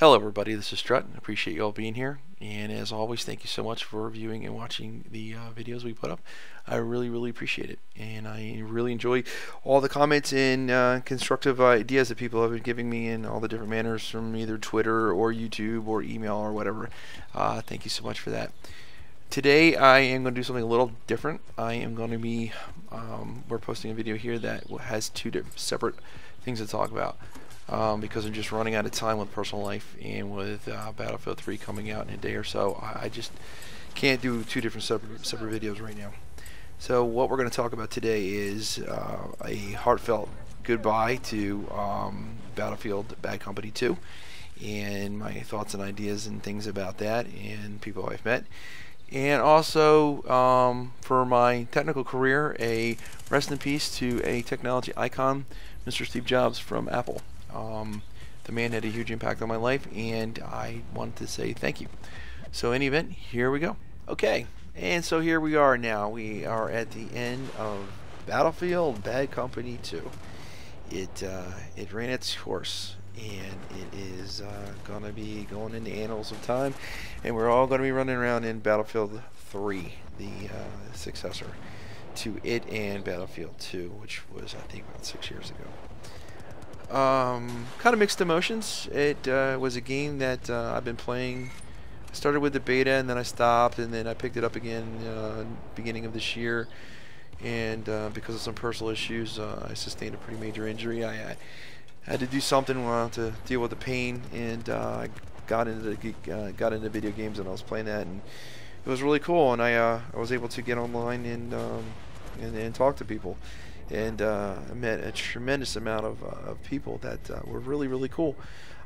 Hello everybody, this is Strut. I appreciate you all being here, and as always, thank you so much for viewing and watching the videos we put up. I really appreciate it, and I really enjoy all the comments and constructive ideas that people have been giving me in all the different manners from either Twitter or YouTube or email or whatever. Thank you so much for that. Today I am going to do something a little different. I am going to be, we're posting a video here that has two separate things to talk about. Because I'm just running out of time with personal life and with Battlefield 3 coming out in a day or so. I just can't do two different separate videos right now. So what we're going to talk about today is a heartfelt goodbye to Battlefield Bad Company 2 and my thoughts and ideas and things about that and people I've met. And also for my technical career, a rest in peace to a technology icon, Mr. Steve Jobs from Apple. The man had a huge impact on my life, and I wanted to say thank you. So in any event, here we go. Okay, and so here we are now. We are at the end of Battlefield Bad Company 2. It ran its course, and it is going to be going in the annals of time, and we're all going to be running around in Battlefield 3, the successor to it and Battlefield 2, which was, I think, about 6 years ago. Kind of mixed emotions. It was a game that I've been playing. I started with the beta and then I stopped, and then I picked it up again beginning of this year, and because of some personal issues I sustained a pretty major injury. I had to do something to deal with the pain, and I got into video games, and I was playing that, and it was really cool, and I was able to get online and talk to people. And I met a tremendous amount of people that were really cool.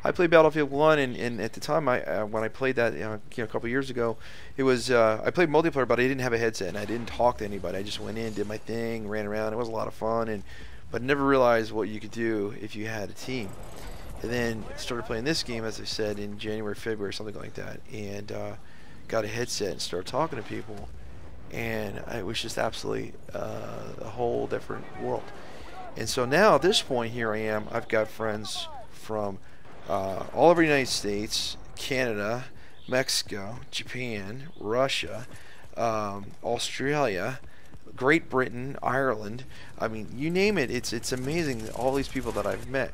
I played Battlefield 1, and at the time, when I played that a couple years ago, it was I played multiplayer, but I didn't have a headset, and I didn't talk to anybody. I just went in, did my thing, ran around. It was a lot of fun, but never realized what you could do if you had a team. And then started playing this game, as I said, in January, February, something like that, and got a headset and started talking to people. And it was just absolutely a whole different world. And so now at this point, here I am. I've got friends from all over the United States, Canada, Mexico, Japan, Russia, Australia, Great Britain, Ireland. I mean, you name it. It's amazing, all these people that I've met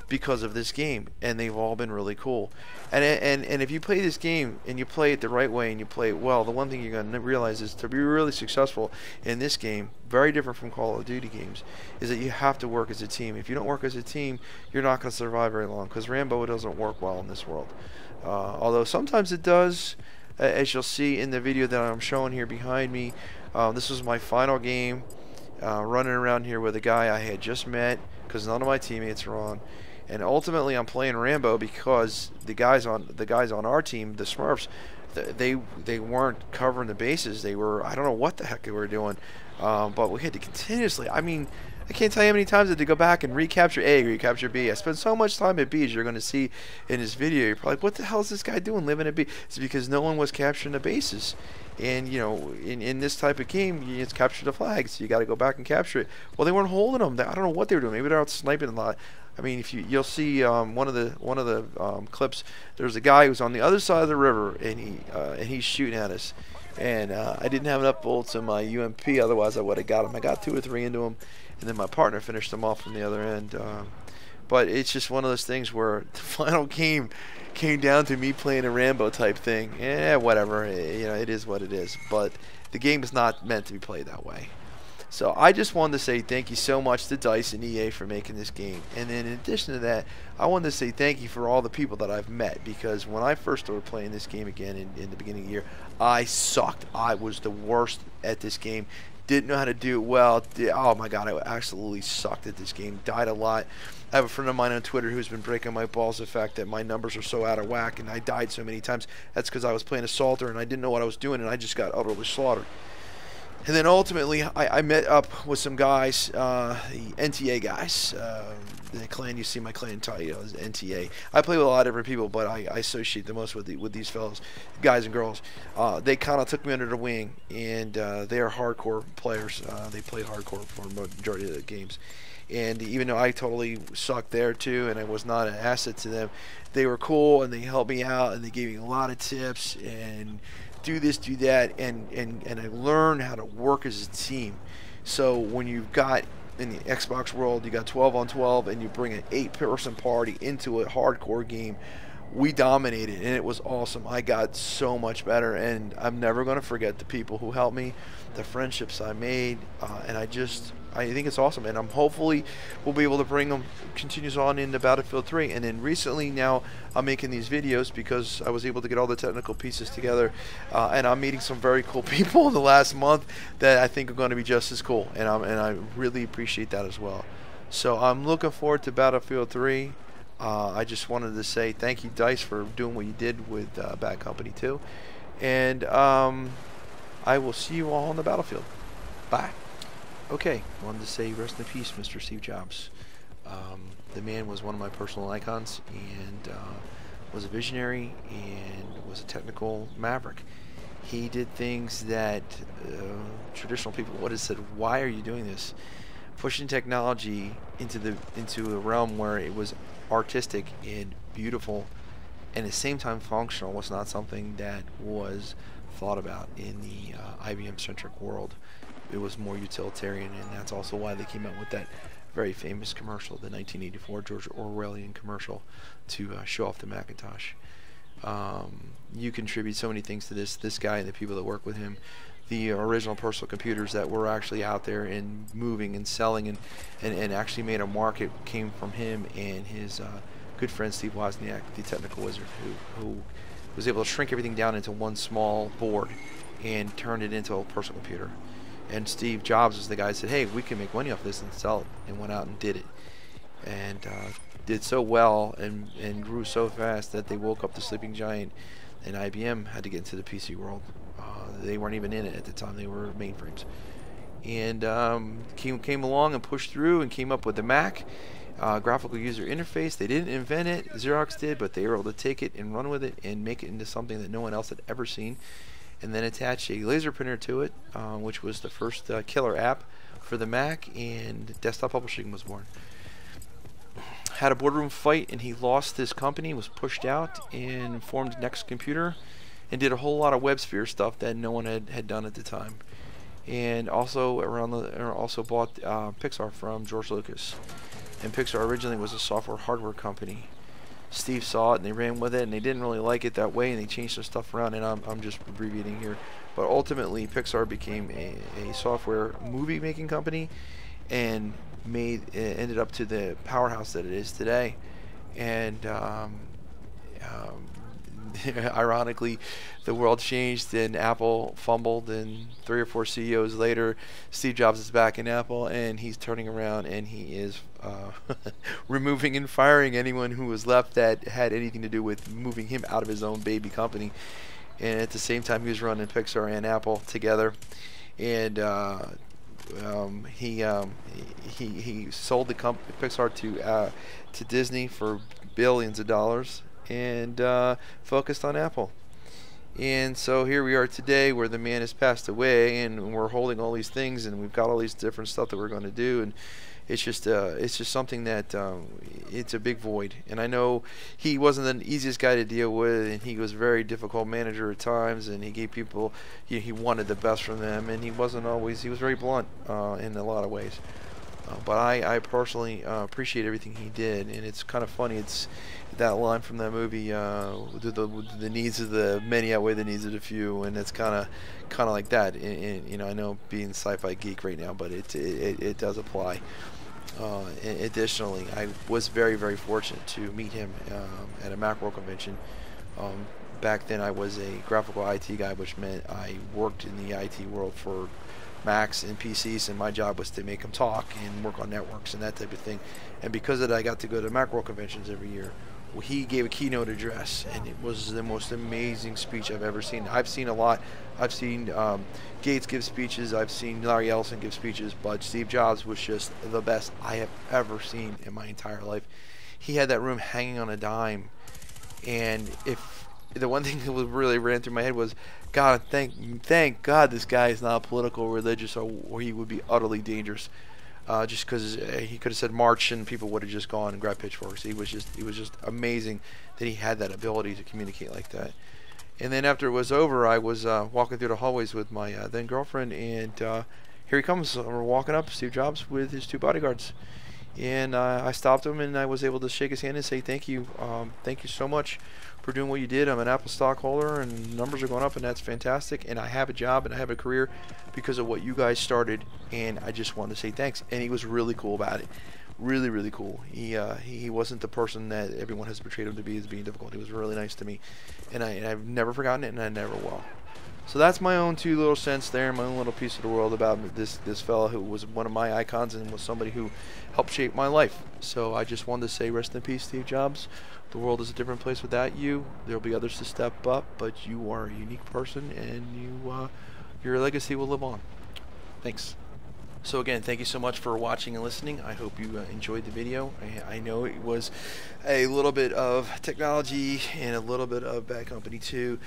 because of this game, and they've all been really cool. And if you play this game and you play it the right way and you play it well, the one thing you're going to realize is to be really successful in this game, very different from Call of Duty games, is that you have to work as a team. If you don't work as a team, you're not going to survive very long, because Rambo doesn't work well in this world. Although sometimes it does, as you'll see in the video that I'm showing here behind me. This was my final game, running around here with a guy I had just met, because none of my teammates are on. And ultimately, I'm playing Rambo because the guys on our team, the Smurfs, they weren't covering the bases. They were, I don't know what the heck they were doing, but we had to continuously. I mean, I can't tell you how many times I had to go back and recapture A, recapture B. I spent so much time at B, as you're going to see in this video. You're probably like, what the hell is this guy doing living at B? It's because no one was capturing the bases. And, you know, in this type of game, you just capture the flags. So you got to go back and capture it. Well, they weren't holding them. I don't know what they were doing. Maybe they're out sniping a lot. I mean, if you'll see one of the clips, there's a guy who's on the other side of the river, and he's shooting at us. And I didn't have enough bullets in my UMP, otherwise I would have got him. I got 2 or 3 into him, and then my partner finished him off from the other end. But it's just one of those things where the final game came down to me playing a Rambo type thing. Whatever, you know, it is what it is. But the game is not meant to be played that way. So I just wanted to say thank you so much to DICE and EA for making this game. And then in addition to that, I wanted to say thank you for all the people that I've met, because when I first started playing this game again in the beginning of the year, I sucked. I was the worst at this game. Didn't know how to do it well. Oh my god, I absolutely sucked at this game. Died a lot. I have a friend of mine on Twitter who's been breaking my balls the fact that my numbers are so out of whack and I died so many times. That's because I was playing Assaulter and I didn't know what I was doing, and I just got utterly slaughtered. And then ultimately, I met up with some guys, the NTA guys, the clan. You see my clan title is NTA. I play with a lot of different people, but I associate the most with these fellows, guys and girls. They kind of took me under the wing, and they are hardcore players. They play hardcore for the majority of the games. And even though I totally sucked there too, and I was not an asset to them, they were cool and they helped me out and they gave me a lot of tips and do this, do that, and I learned how to work as a team. So when you've got in the Xbox world, you got 12 on 12, and you bring an 8-person party into a hardcore game, we dominated, and it was awesome. I got so much better, and I'm never going to forget the people who helped me, the friendships I made, and I think it's awesome, and I'm hopefully we'll be able to bring them continues on into Battlefield 3. And then recently now I'm making these videos because I was able to get all the technical pieces together, and I'm meeting some very cool people in the last month that I think are going to be just as cool, and I really appreciate that as well. So I'm looking forward to Battlefield 3. I just wanted to say thank you, Dice, for doing what you did with Bad Company 2. And I will see you all on the battlefield. Bye. Okay, I wanted to say rest in peace, Mr. Steve Jobs. The man was one of my personal icons, and was a visionary and was a technical maverick. He did things that traditional people would have said, why are you doing this? Pushing technology into a realm where it was artistic and beautiful and at the same time functional was not something that was thought about in the IBM centric world. It was more utilitarian, and that's also why they came out with that very famous commercial, the 1984 George Orwellian commercial, to show off the Macintosh. You contribute so many things to this guy and the people that work with him. The original personal computers that were actually out there and moving and selling and actually made a market came from him and his good friend Steve Wozinak, the technical wizard, who was able to shrink everything down into one small board and turn it into a personal computer. And Steve Jobs was the guy who said, hey, we can make money off this and sell it, and went out and did it. And did so well and grew so fast that they woke up the sleeping giant, and IBM had to get into the PC world. They weren't even in it at the time. They were mainframes. And came along and pushed through and came up with the Mac, graphical user interface. They didn't invent it, Xerox did, but they were able to take it and run with it and make it into something that no one else had ever seen. And then attach a laser printer to it, which was the first killer app for the Mac, and desktop publishing was born. Had a boardroom fight, and he lost his company, was pushed out, and formed Next Computer, and did a whole lot of WebSphere stuff that no one had done at the time. And also bought Pixar from George Lucas. And Pixar originally was a software hardware company. Steve saw it and they ran with it, and they didn't really like it that way, and they changed some stuff around, and I'm just abbreviating here. But ultimately Pixar became a software movie making company and ended up to the powerhouse that it is today. And ironically, the world changed and Apple fumbled, and 3 or 4 CEOs later, Steve Jobs is back in Apple, and he's turning around and he is removing and firing anyone who was left that had anything to do with moving him out of his own baby company. And at the same time, he was running Pixar and Apple together, and he sold the Pixar to Disney for billions of dollars, and focused on Apple. And so here we are today, where the man has passed away, and we're holding all these things, and we've got all these different stuff that we're going to do, and it's just something that it's a big void. And I know he wasn't the easiest guy to deal with, and he was a very difficult manager at times, and he gave people, he wanted the best from them, and he was very blunt in a lot of ways. But I personally appreciate everything he did, and it's kind of funny. It's that line from that movie, the needs of the many outweigh the needs of the few, and it's kind of like that. And you know, I know being sci-fi geek right now, but it does apply. Additionally, I was very, very fortunate to meet him at a Macworld convention. Back then, I was a graphical IT guy, which meant I worked in the IT world for Macs and PCs, and my job was to make them talk and work on networks and that type of thing. And because of that, I got to go to Macworld conventions every year. Well, he gave a keynote address, and it was the most amazing speech I've ever seen. I've seen a lot. I've seen Gates give speeches. I've seen Larry Ellison give speeches, but Steve Jobs was just the best I have ever seen in my entire life. He had that room hanging on a dime, and if the one thing that really ran through my head was, God, thank God this guy is not political or religious, or he would be utterly dangerous. just because he could have said March and people would have just gone and grabbed pitchforks. He was just amazing that he had that ability to communicate like that. And then after it was over, I was walking through the hallways with my then girlfriend, and here he comes. We're walking up, Steve Jobs with his 2 bodyguards. And I stopped him, and I was able to shake his hand and say thank you so much for doing what you did. I'm an Apple stockholder, and numbers are going up, and that's fantastic. And I have a job and I have a career because of what you guys started, and I just wanted to say thanks. And he was really cool about it, really cool. He wasn't the person that everyone has portrayed him to be as being difficult. He was really nice to me, and I've never forgotten it, and I never will. So that's my own 2 little cents there, my own little piece of the world about this fella who was one of my icons and was somebody who helped shape my life. So I just wanted to say rest in peace, Steve Jobs. The world is a different place without you. There'll be others to step up, but you are a unique person, and your legacy will live on. Thanks. So again, thank you so much for watching and listening. I hope you enjoyed the video. I know it was a little bit of technology and a little bit of bad company too,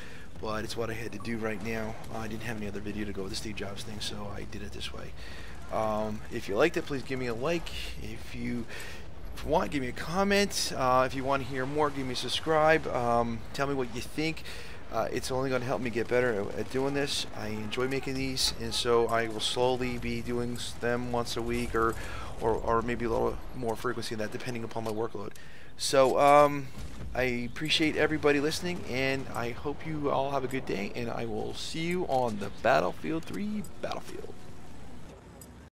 but it's what I had to do right now. I didn't have any other video to go with the Steve Jobs thing, so I did it this way. If you liked it, please give me a like. If you want, give me a comment. If you want to hear more, give me a subscribe. Tell me what you think. It's only going to help me get better at doing this. I enjoy making these, and so I will slowly be doing them once a week, or maybe a little more frequency than that, depending upon my workload. So I appreciate everybody listening, and I hope you all have a good day, and I will see you on the Battlefield 3 battlefield.